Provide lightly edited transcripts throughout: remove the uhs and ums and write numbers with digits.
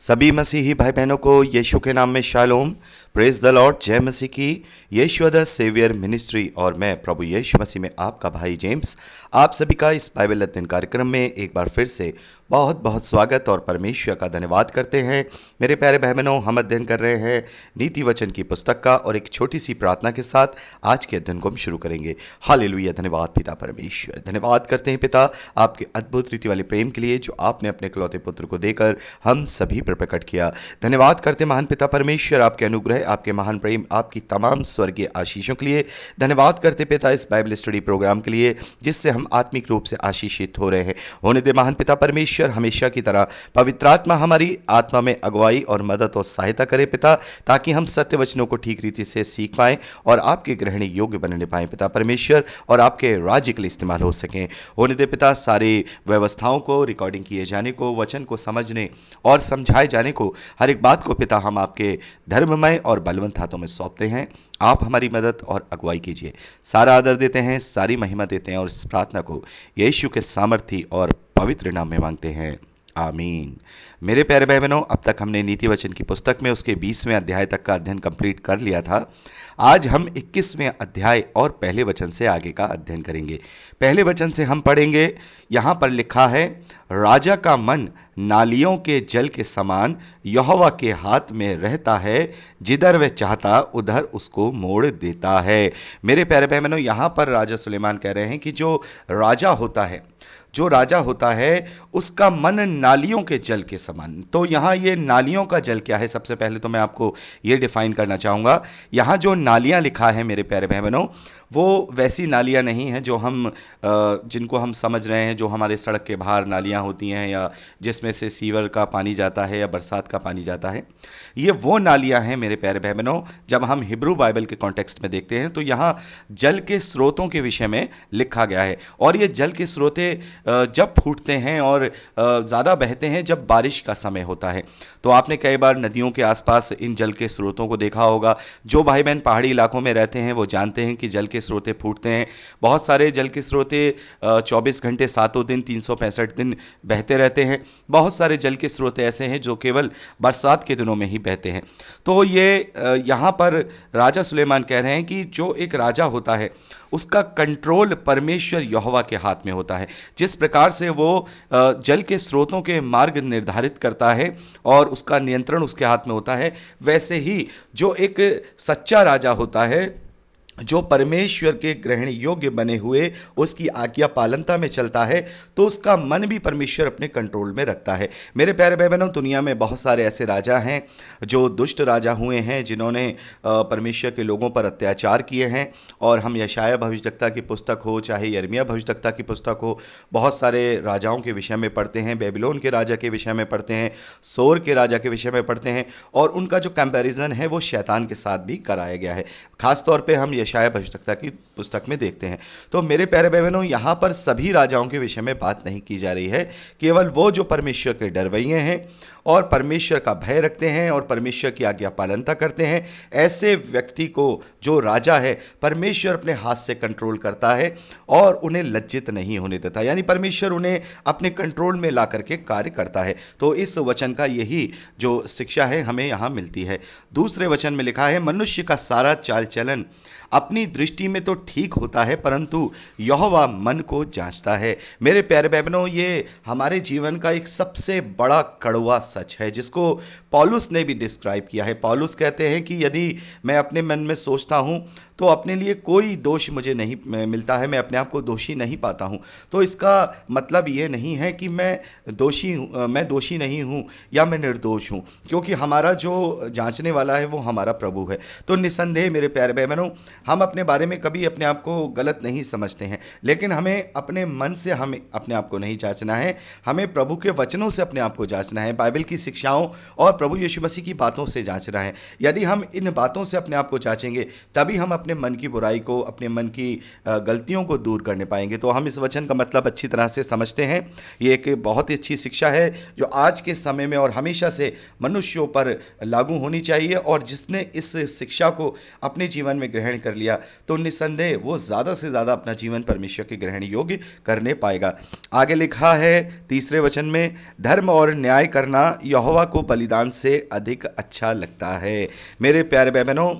सभी मसीही भाई बहनों को यीशु के नाम में शालोम, प्रेज द लॉर्ड, जय मसीह की। यीशु द सेवियर मिनिस्ट्री और मैं प्रभु यीशु मसीह में आपका भाई जेम्स आप सभी का इस बाइबल अध्ययन कार्यक्रम में एक बार फिर से बहुत बहुत स्वागत और परमेश्वर का धन्यवाद करते हैं। मेरे प्यारे भाई बहनों, हम अध्ययन कर रहे हैं नीति वचन की पुस्तक का और एक छोटी सी प्रार्थना के साथ आज के अध्ययन को हम शुरू करेंगे। हालेलुया, धन्यवाद पिता परमेश्वर, धन्यवाद करते हैं पिता आपके अद्भुत रीति वाले प्रेम के लिए जो आपने अपने इकलौते पुत्र को देकर हम सभी पर प्रकट किया। धन्यवाद करते महान पिता परमेश्वर आपके अनुग्रह, आपके महान प्रेम, आपकी तमाम स्वर्गीय आशीषों के लिए। धन्यवाद करते पिता इस बाइबल स्टडी प्रोग्राम के लिए जिससे हम आत्मिक रूप से आशीषित हो रहे हैं। होने दे महान पिता परमेश्वर, हमेशा की तरह पवित्र आत्मा हमारी आत्मा में अगुवाई और मदद और सहायता करे पिता, ताकि हम सत्य वचनों को ठीक रीति से सीख पाएं और आपके ग्रहण योग्य बनने पाएं पिता परमेश्वर, और आपके राज्य के लिए इस्तेमाल हो सकें। होने दे पिता सारी व्यवस्थाओं को, रिकॉर्डिंग किए जाने को, वचन को समझने और समझाए जाने को, हर एक बात को पिता हम आपके धर्ममय और बलवंत हाथों में सौंपते हैं। आप हमारी मदद और अगुवाई कीजिए। सारा आदर देते हैं, सारी महिमा देते हैं और इस प्रार्थना को यीशु के सामर्थी और पवित्र नाम में मांगते हैं, आमीन। मेरे प्यारे भाई बहनों, अब तक हमने नीति वचन की पुस्तक में उसके 20वें अध्याय तक का अध्ययन कंप्लीट कर लिया था। आज हम 21वें अध्याय और पहले वचन से आगे का अध्ययन करेंगे। पहले वचन से हम पढ़ेंगे। यहां पर लिखा है, राजा का मन नालियों के जल के समान यहोवा के हाथ में रहता है, जिधर वह चाहता उधर उसको मोड़ देता है। मेरे प्यारे भाई बहनों, यहां पर राजा सुलेमान कह रहे हैं कि जो राजा होता है उसका मन नालियों के जल के समान। तो यहाँ ये नालियों का जल क्या है, सबसे पहले तो मैं आपको ये डिफाइन करना चाहूँगा। यहाँ जो नालियाँ लिखा है मेरे प्यारे भाई बहनों, वो वैसी नालियाँ नहीं हैं जो जिनको हम समझ रहे हैं, जो हमारे सड़क के बाहर नालियाँ होती हैं या जिसमें से सीवर का पानी जाता है या बरसात का पानी जाता है। ये वो नालियाँ हैं मेरे प्यारे भाई बहनों। जब हम हिब्रू बाइबल के कॉन्टेक्स्ट में देखते हैं तो यहाँ जल के स्रोतों के विषय में लिखा गया है, और ये जल के स्रोते जब फूटते हैं और ज़्यादा बहते हैं जब बारिश का समय होता है। तो आपने कई बार नदियों के आसपास इन जल के स्रोतों को देखा होगा। जो भाई बहन पहाड़ी इलाकों में रहते हैं वो जानते हैं कि जल के स्रोते फूटते हैं। बहुत सारे जल के स्रोते 24 घंटे सातों दिन 365 दिन बहते रहते हैं। बहुत सारे जल के स्रोते ऐसे हैं जो केवल बरसात के दिनों में ही बहते हैं। तो ये यहाँ पर राजा सुलेमान कह रहे हैं कि जो एक राजा होता है उसका कंट्रोल परमेश्वर यहोवा के हाथ में होता है। जिस प्रकार से वो जल के स्रोतों के मार्ग निर्धारित करता है और उसका नियंत्रण उसके हाथ में होता है, वैसे ही जो एक सच्चा राजा होता है, जो परमेश्वर के ग्रहण योग्य बने हुए उसकी आज्ञा पालनता में चलता है, तो उसका मन भी परमेश्वर अपने कंट्रोल में रखता है। मेरे प्यारे भाई बहनों, दुनिया में बहुत सारे ऐसे राजा हैं जो दुष्ट राजा हुए हैं, जिन्होंने परमेश्वर के लोगों पर अत्याचार किए हैं। और हम यशायाह भविष्यद्वक्ता की पुस्तक हो, चाहे यिर्मयाह भविष्यद्वक्ता की पुस्तक हो, बहुत सारे राजाओं के विषय में पढ़ते हैं। बेबीलोन के राजा के विषय में पढ़ते हैं, सोर के राजा के विषय में पढ़ते हैं, और उनका जो कंपैरिजन है वो शैतान के साथ भी कराया गया है। खासतौर पर हम यशायाह भविष्यद्वक्ता की पुस्तक में देखते हैं। तो मेरे प्यारे भाई बहनों, यहाँ पर सभी राजाओं के विषय में बात नहीं की जा रही है, केवल वो जो परमेश्वर के डरवैये हैं और परमेश्वर का भय रखते हैं और परमेश्वर की आज्ञा पालनता करते हैं। ऐसे व्यक्ति को, जो राजा है, परमेश्वर अपने हाथ से कंट्रोल करता है और उन्हें लज्जित नहीं होने देता, यानी परमेश्वर उन्हें अपने कंट्रोल में ला करके कार्य करता है। तो इस वचन का यही जो शिक्षा है हमें यहाँ मिलती है। दूसरे वचन में लिखा है, मनुष्य का सारा चाल चलन अपनी दृष्टि में तो ठीक होता है, परंतु यहोवा मन को जांचता है। मेरे प्यारे भाई बहनों, ये हमारे जीवन का एक सबसे बड़ा कड़वा सच है, जिसको पौलुस ने भी डिस्क्राइब किया है। पौलुस कहते हैं कि यदि मैं अपने मन में सोचता हूं तो अपने लिए कोई दोष मुझे नहीं मिलता है, मैं अपने आप को दोषी नहीं पाता हूं। तो इसका मतलब ये नहीं है कि मैं दोषी नहीं हूं या मैं निर्दोष हूं, क्योंकि हमारा जो जांचने वाला है वो हमारा प्रभु है। तो निसंदेह मेरे प्यारे भाई बहनों, हम अपने बारे में कभी अपने आप को गलत नहीं समझते हैं, लेकिन हमें अपने मन से हमें अपने आप को नहीं जांचना है, हमें प्रभु के वचनों से अपने आप को जांचना है, बाइबल की शिक्षाओं और प्रभु यीशु मसीह की बातों से जांचना है। यदि हम इन बातों से अपने आप को जांचेंगे, तभी हम अपने अपने मन की बुराई को, अपने मन की गलतियों को दूर करने पाएंगे। तो हम इस वचन का मतलब अच्छी तरह से समझते हैं। ये एक बहुत ही अच्छी शिक्षा है जो आज के समय में और हमेशा से मनुष्यों पर लागू होनी चाहिए, और जिसने इस शिक्षा को अपने जीवन में ग्रहण कर लिया तो निस्संदेह वो ज़्यादा से ज़्यादा अपना जीवन परमेश्वर के ग्रहण योग्य करने पाएगा। आगे लिखा है तीसरे वचन में, धर्म और न्याय करना यहोवा को बलिदान से अधिक अच्छा लगता है। मेरे प्यारे भाई बहनों,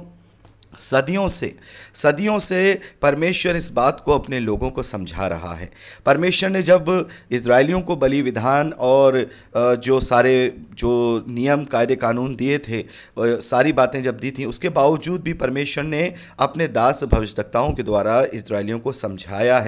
सदियों से परमेश्वर इस बात को अपने लोगों को समझा रहा है। परमेश्वर ने जब इजरायलियों को बलि विधान और जो नियम कायदे कानून दिए थे, सारी बातें जब दी थी, उसके बावजूद भी परमेश्वर ने अपने दास भविष्यद्वक्ताओं के द्वारा इजरायलियों को समझाया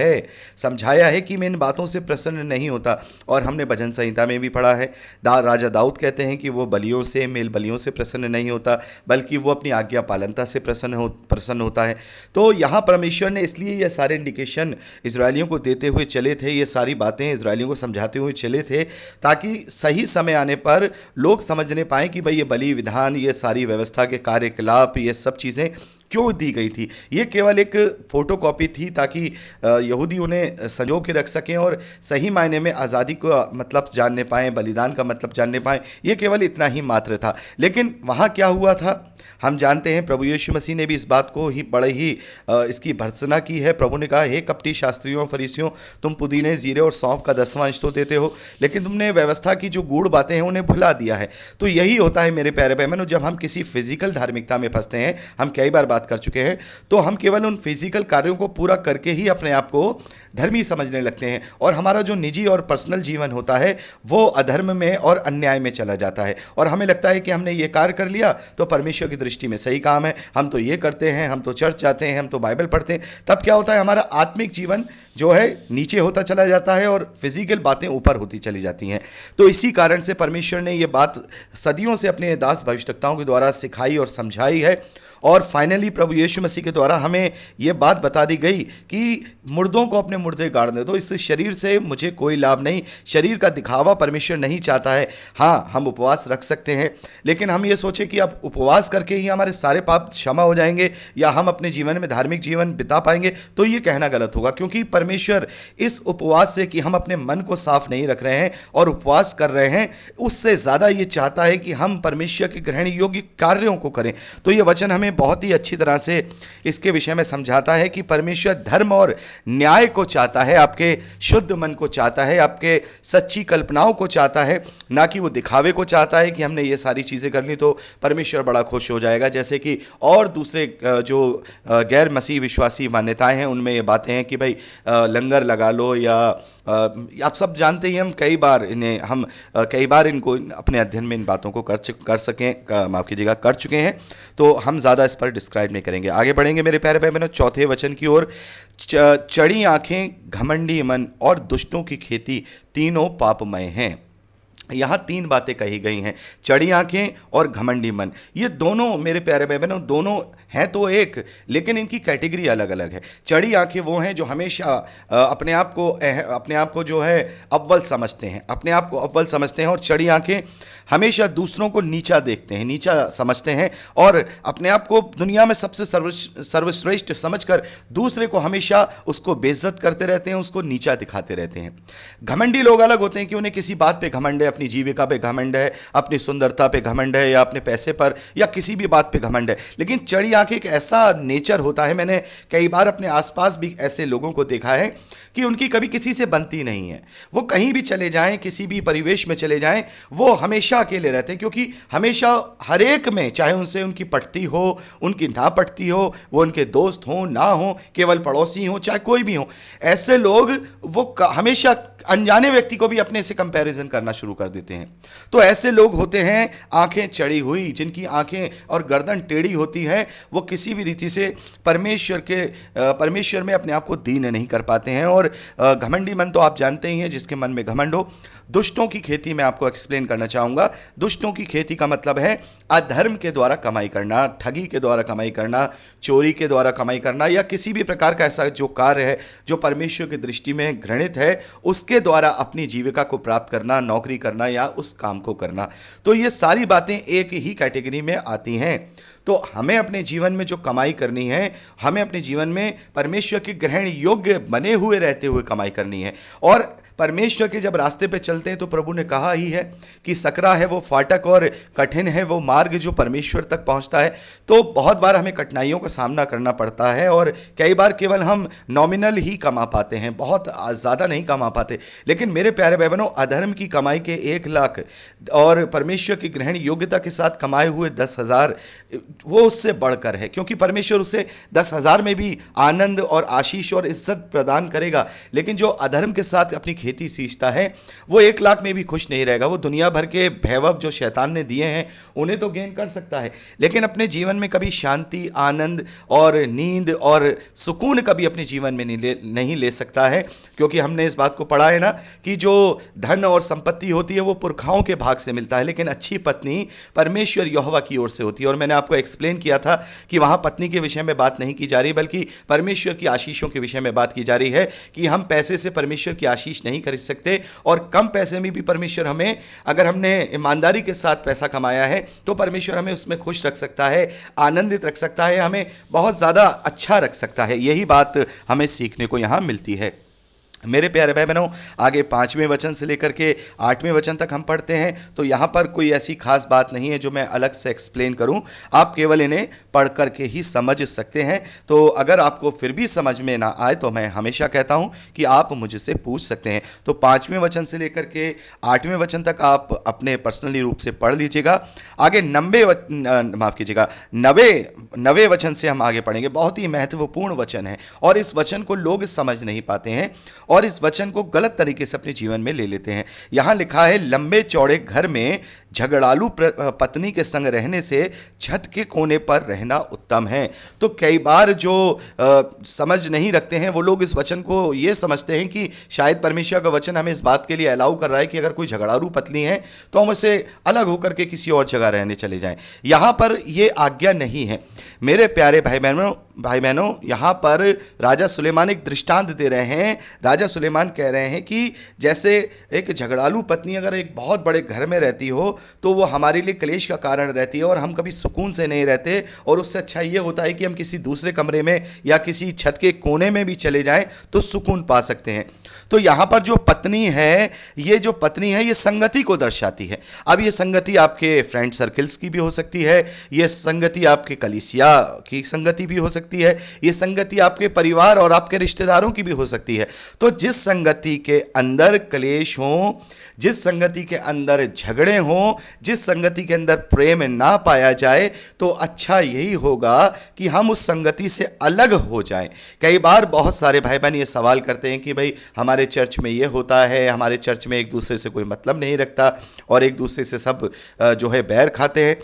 है कि मैं इन बातों से प्रसन्न नहीं होता। और हमने भजन संहिता में भी पढ़ा है, राजा दाऊद कहते हैं कि वो बलियों से, मेल बलियों से प्रसन्न नहीं होता, बल्कि वो अपनी आज्ञा पालनता से प्रसन्न होता है। तो यहाँ परमेश्वर ने इसलिए ये सारे इंडिकेशन इजरायलियों को देते हुए चले थे, ये सारी बातें इजरायलियों को समझाते हुए चले थे, ताकि सही समय आने पर लोग समझने पाएं कि भाई ये बलि विधान, ये सारी व्यवस्था के कार्यकलाप, ये सब चीज़ें क्यों दी गई थी। ये केवल एक फोटोकॉपी थी ताकि यहूदी उन्हें संजो के रख सकें और सही मायने में आज़ादी का मतलब जानने पाएं, बलिदान का मतलब जानने पाएं। ये केवल इतना ही मात्र था। लेकिन वहाँ क्या हुआ था हम जानते हैं। प्रभु यीशु मसीह ने भी इस बात को ही बड़े ही इसकी भर्त्सना की है। प्रभु ने कहा, हे कपटी शास्त्रियों फरीसियों, तुम पुदीने, जीरे और सौंफ का 10वां अंश तो देते हो, लेकिन तुमने व्यवस्था की जो गूढ़ बातें हैं उन्हें भुला दिया है। तो यही होता है मेरे प्यारे बहनों, जब हम किसी फिजिकल धार्मिकता में फंसते हैं, हम कई बार बात कर चुके हैं, तो हम केवल उन फिजिकल कार्यों को पूरा करके ही अपने आप को धर्मी समझने लगते हैं, और हमारा जो निजी और पर्सनल जीवन होता है वो अधर्म में और अन्याय में चला जाता है। और हमें लगता है कि हमने ये कार्य कर लिया तो परमेश्वर की दृष्टि में सही काम है, हम तो ये करते हैं, हम तो चर्च जाते हैं, हम तो बाइबल पढ़ते हैं। तब क्या होता है, हमारा आत्मिक जीवन जो है नीचे होता चला जाता है और फिजिकल बातें ऊपर होती चली जाती हैं। तो इसी कारण से परमेश्वर ने ये बात सदियों से अपने दास भविष्यद्वक्ताओं के द्वारा सिखाई और समझाई है। और फाइनली प्रभु यीशु मसीह के द्वारा हमें यह बात बता दी गई कि मुर्दों को अपने मुर्दे गाड़ दे दो, इस शरीर से मुझे कोई लाभ नहीं। शरीर का दिखावा परमेश्वर नहीं चाहता है। हाँ, हम उपवास रख सकते हैं, लेकिन हम ये सोचें कि अब उपवास करके ही हमारे सारे पाप क्षमा हो जाएंगे या हम अपने जीवन में धार्मिक जीवन बिता पाएंगे, तो ये कहना गलत होगा। क्योंकि परमेश्वर इस उपवास से कि हम अपने मन को साफ नहीं रख रहे हैं और उपवास कर रहे हैं, उससे ज़्यादा ये चाहता है कि हम परमेश्वर के ग्रहण योग्य कार्यों को करें। तो ये वचन हमें बहुत ही अच्छी तरह से इसके विषय में समझाता है कि परमेश्वर धर्म और न्याय को चाहता है, आपके शुद्ध मन को चाहता है, आपके सच्ची कल्पनाओं को चाहता है, ना कि वो दिखावे को चाहता है कि हमने ये सारी चीज़ें कर ली तो परमेश्वर बड़ा खुश हो जाएगा। जैसे कि और दूसरे जो गैर मसीह विश्वासी मान्यताएं हैं उनमें ये बातें हैं कि भाई लंगर लगा लो, या आप सब जानते ही हम कई बार इनको अपने अध्ययन में इन बातों को कर चुके हैं, तो हम ज़्यादा इस पर डिस्क्राइब नहीं करेंगे। आगे बढ़ेंगे मेरे प्यारे भाई बहनों, चौथे वचन की ओर। चढ़ी आंखें, घमंडी मन और दुष्टों की खेती तीनों पापमय हैं। यहाँ तीन बातें कही गई हैं, चढ़ी आंखें और घमंडी मन। ये दोनों मेरे प्यारे भाई बहनों दोनों हैं तो एक, लेकिन इनकी कैटेगरी अलग अलग है। चढ़ी आंखें वो हैं जो हमेशा अपने आप को जो है अव्वल समझते हैं, और चढ़ी आंखें हमेशा दूसरों को नीचा देखते हैं, नीचा समझते हैं, और अपने आप को दुनिया में सबसे सर्वश्रेष्ठ समझकर दूसरे को हमेशा उसको बेइज्जत करते रहते हैं, उसको नीचा दिखाते रहते हैं। घमंडी लोग अलग होते हैं कि उन्हें किसी बात पे घमंड है, अपनी जीविका पे घमंड है, अपनी सुंदरता पे घमंड है, या अपने पैसे पर, या किसी भी बात पे घमंड है। लेकिन चढ़ी आंखें एक ऐसा नेचर होता है, मैंने कई बार अपने आसपास भी ऐसे लोगों को देखा है कि उनकी कभी किसी से बनती नहीं है। वो कहीं भी चले जाएं, किसी भी परिवेश में चले जाएं, वो हमेशा अकेले रहते हैं, क्योंकि हमेशा हर एक में, चाहे उनसे उनकी पटती हो, उनकी ना पटती हो, वो उनके दोस्त हों ना हो, केवल पड़ोसी हो, चाहे कोई भी हो, ऐसे लोग वो हमेशा अनजाने व्यक्ति को भी अपने से कंपैरिजन करना शुरू कर देते हैं। तो ऐसे लोग होते हैं आंखें चढ़ी हुई, जिनकी आंखें और गर्दन टेढ़ी होती है। वो किसी भी रीति से परमेश्वर में अपने आप को दीन नहीं कर पाते हैं। और घमंडी मन तो आप जानते ही हैं, जिसके मन में घमंड हो। दुष्टों की खेती मैं आपको एक्सप्लेन करना चाहूंगा। करूंगा। दुष्टों की खेती का मतलब है अधर्म के द्वारा कमाई करना, ठगी के द्वारा कमाई करना, चोरी के द्वारा कमाई करना, या किसी भी प्रकार का ऐसा जो कार्य है जो परमेश्वर की दृष्टि में घृणित है, उसके द्वारा अपनी जीविका को प्राप्त करना, नौकरी करना या उस काम को करना। तो ये सारी बातें एक ही कैटेगरी में आती हैं। तो हमें अपने जीवन में जो कमाई करनी है, हमें अपने जीवन में परमेश्वर के ग्रहण योग्य बने हुए रहते हुए कमाई करनी है। और परमेश्वर के जब रास्ते पे चलते हैं तो प्रभु ने कहा ही है कि सकरा है वो फाटक और कठिन है वो मार्ग जो परमेश्वर तक पहुंचता है। तो बहुत बार हमें कठिनाइयों का सामना करना पड़ता है और कई बार केवल हम नॉमिनल ही कमा पाते हैं, बहुत ज़्यादा नहीं कमा पाते। लेकिन मेरे प्यारे भाई बहनों, अधर्म की कमाई के 1 लाख और परमेश्वर की ग्रहण योग्यता के साथ कमाए हुए 10,000 वो उससे बढ़कर है, क्योंकि परमेश्वर उसे 10,000 में भी आनंद और आशीष और इज्जत प्रदान करेगा। लेकिन जो अधर्म के साथ अपनी खेती सींचता है वो 1 लाख में भी खुश नहीं रहेगा। वो दुनिया भर के वैभव जो शैतान ने दिए हैं उन्हें तो गेन कर सकता है, लेकिन अपने जीवन में कभी शांति, आनंद और नींद और सुकून कभी अपने जीवन में नहीं ले सकता है। क्योंकि हमने इस बात को पढ़ा है ना कि जो धन और संपत्ति होती है वो पुरखाओं के भाग से मिलता है, लेकिन अच्छी पत्नी परमेश्वर यहोवा की ओर से होती है। और मैंने आपको एक्सप्लेन किया था कि वहां पत्नी के विषय में बात नहीं की जा रही, बल्कि परमेश्वर की आशीषों के विषय में बात की जा रही है कि हम पैसे से परमेश्वर की आशीष नहीं खरीद सकते, और कम पैसे में भी परमेश्वर हमें, अगर हमने ईमानदारी के साथ पैसा कमाया है तो परमेश्वर हमें उसमें खुश रख सकता है, आनंदित रख सकता है, हमें बहुत ज्यादा अच्छा रख सकता है। यही बात हमें सीखने को यहां मिलती है। मेरे प्यारे भाई बहनों, आगे 5वें वचन से लेकर के 8वें वचन तक हम पढ़ते हैं। तो यहां पर कोई ऐसी खास बात नहीं है जो मैं अलग से एक्सप्लेन करूं, आप केवल इन्हें पढ़ करके ही समझ सकते हैं। तो अगर आपको फिर भी समझ में ना आए तो मैं हमेशा कहता हूं कि आप मुझसे पूछ सकते हैं। तो 5वें वचन से लेकर के 8वें वचन तक आप अपने पर्सनली रूप से पढ़ लीजिएगा। आगे 90वें वचन से हम आगे पढ़ेंगे। बहुत ही महत्वपूर्ण वचन है और इस वचन को लोग समझ नहीं पाते हैं और इस वचन को गलत तरीके से अपने जीवन में ले लेते हैं। यहां लिखा है, लंबे चौड़े घर में झगड़ालू पत्नी के संग रहने से छत के कोने पर रहना उत्तम है। तो कई बार जो समझ नहीं रखते हैं वो लोग इस वचन को ये समझते हैं कि शायद परमेश्वर का वचन हमें इस बात के लिए अलाउ कर रहा है कि अगर कोई झगड़ालू पत्नी है तो हम उसे अलग होकर के किसी और जगह रहने चले जाएं। यहां पर यह आज्ञा नहीं है मेरे प्यारे भाई बहनों। यहां पर राजा सुलेमान एक दृष्टांत दे रहे हैं। राजा सुलेमान कह रहे हैं कि जैसे एक झगड़ालू पत्नी अगर एक बहुत बड़े घर में रहती हो तो वो हमारे लिए क्लेश का कारण रहती है और हम कभी सुकून से नहीं रहते, और उससे अच्छा ये होता है कि हम किसी दूसरे कमरे में या किसी छत के कोने में भी चले जाएं तो सुकून पा सकते हैं। तो यहां पर जो पत्नी है, ये संगति को दर्शाती है। अब ये संगति आपके फ्रेंड सर्कल्स की भी हो सकती है, ये संगति आपके कलीसिया की संगति भी हो सकती है, ये संगति आपके परिवार और आपके रिश्तेदारों की भी हो सकती है। तो जिस संगति के अंदर क्लेश हो, जिस संगति के अंदर झगड़े हों, जिस संगति के अंदर प्रेम ना पाया जाए, तो अच्छा यही होगा कि हम उस संगति से अलग हो जाएं। कई बार बहुत सारे भाई बहन ये सवाल करते हैं कि भाई हमारे चर्च में ये होता है, हमारे चर्च में एक दूसरे से कोई मतलब नहीं रखता और एक दूसरे से सब जो है बैर खाते हैं,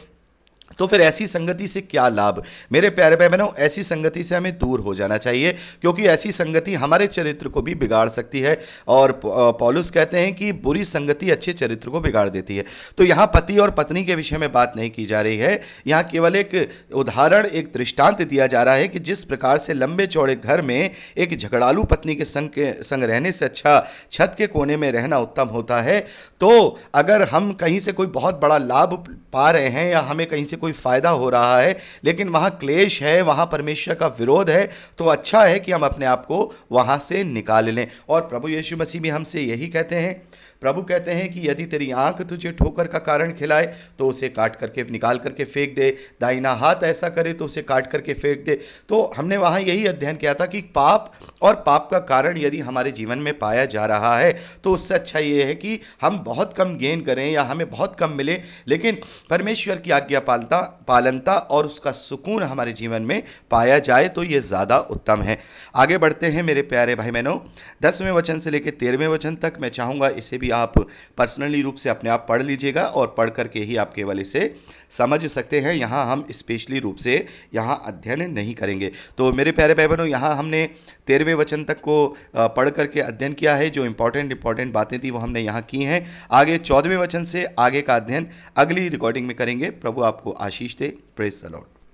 तो फिर ऐसी संगति से क्या लाभ। मेरे प्यारे भाई बहनों, ऐसी संगति से हमें दूर हो जाना चाहिए, क्योंकि ऐसी संगति हमारे चरित्र को भी बिगाड़ सकती है। और पौलुस कहते हैं कि बुरी संगति अच्छे चरित्र को बिगाड़ देती है। तो यहां पति और पत्नी के विषय में बात नहीं की जा रही है, यहां केवल एक उदाहरण, एक दृष्टांत दिया जा रहा है कि जिस प्रकार से लंबे चौड़े घर में एक झगड़ालू पत्नी के संग रहने से अच्छा छत के कोने में रहना उत्तम होता है। तो अगर हम कहीं से कोई बहुत बड़ा लाभ पा रहे हैं या हमें कहीं से कोई फायदा हो रहा है, लेकिन वहां क्लेश है, वहां परमेश्वर का विरोध है, तो अच्छा है कि हम अपने आप को वहां से निकाल लें। और प्रभु यीशु मसीह भी हमसे यही कहते हैं। प्रभु कहते हैं कि यदि तेरी आंख तुझे ठोकर का कारण खिलाए तो उसे काट करके निकाल करके फेंक दे, दाहिना हाथ ऐसा करे तो उसे काट करके फेंक दे। तो हमने वहां यही अध्ययन किया था कि पाप और पाप का कारण यदि हमारे जीवन में पाया जा रहा है तो उससे अच्छा ये है कि हम बहुत कम गेन करें या हमें बहुत कम मिले, लेकिन परमेश्वर की आज्ञा पालनता और उसका सुकून हमारे जीवन में पाया जाए तो ये ज्यादा उत्तम है। आगे बढ़ते हैं मेरे प्यारे भाई बहनों, 10वें वचन से लेकर 13वें वचन तक मैं चाहूंगा इसे भी भी आप पर्सनली रूप से अपने आप पढ़ लीजिएगा और पढ़ करके ही आप केवल इसे समझ सकते हैं। यहाँ हम स्पेशली रूप से यहाँ अध्ययन नहीं करेंगे। तो मेरे प्यारे भाई बहनों, यहाँ हमने 13वें वचन तक को पढ़ करके अध्ययन किया है। जो इंपॉर्टेंट बातें थी वो हमने यहाँ की हैं। आगे 14वें वचन से आगे का अध्ययन अगली रिकॉर्डिंग में करेंगे। प्रभु आपको आशीष दे। Praise the Lord.